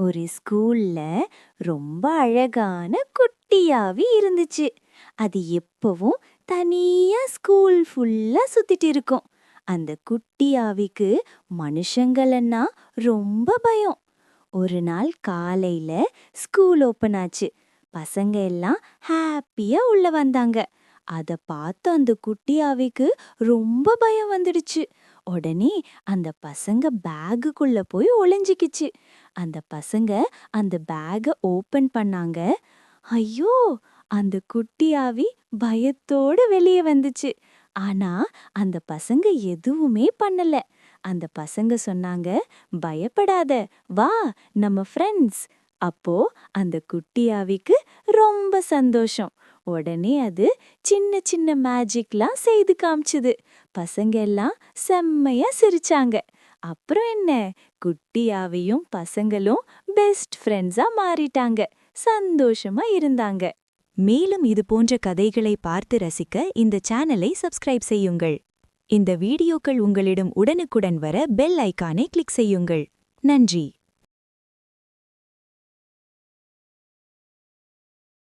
ஒரு ஸ்கூல்ல ரொம்ப அழகான குட்டியாவி இருந்துச்சு. அது எப்பவும் தனியா ஸ்கூல் ஃபுல்லா சுத்திட்டு இருக்கும். அந்த குட்டியாவிக்கு மனுஷங்களன்னா ரொம்ப பயம். ஒரு நாள் காலையில ஸ்கூல் ஓபன் ஆச்சு. பசங்க எல்லாம் ஹாப்பியா உள்ள வந்தாங்க. அத பார்த்து அந்த குட்டியாவிக்கு ரொம்ப பயம் வந்துடுச்சு. உடனே அந்த பசங்க பேக்குக்குள்ள போய் ஒளிஞ்சுக்கிச்சு. அந்த பசங்க அந்த பேக்க ஓபன் பண்ணாங்க. ஐயோ! அந்த குட்டியாவி பயத்தோட வெளியே வந்துச்சு. ஆனா அந்த பசங்க எதுவுமே பண்ணல. அந்த பசங்க சொன்னாங்க, பயப்படாத, வா, நம்ம ஃப்ரெண்ட்ஸ். அப்போ அந்த குட்டியாவிக்கு ரொம்ப சந்தோஷம். உடனே அது சின்ன சின்ன மேஜிக்லாம் செய்து காமிச்சுது. பசங்க எல்லாம் செம்மையா சிரிச்சாங்க. அப்புறம் என்ன, குட்டியாவியும் பசங்களும் பெஸ்ட் ஃப்ரெண்ட்ஸா மாறிட்டாங்க. சந்தோஷமா இருந்தாங்க. மேலும் இது போன்ற கதைகளை பார்த்து ரசிக்க இந்த சேனலை சப்ஸ்கிரைப் செய்யுங்கள். இந்த வீடியோக்கள் உங்களிடம் உடனுக்குடன் வர பெல் ஐகானை கிளிக் செய்யுங்கள். நன்றி.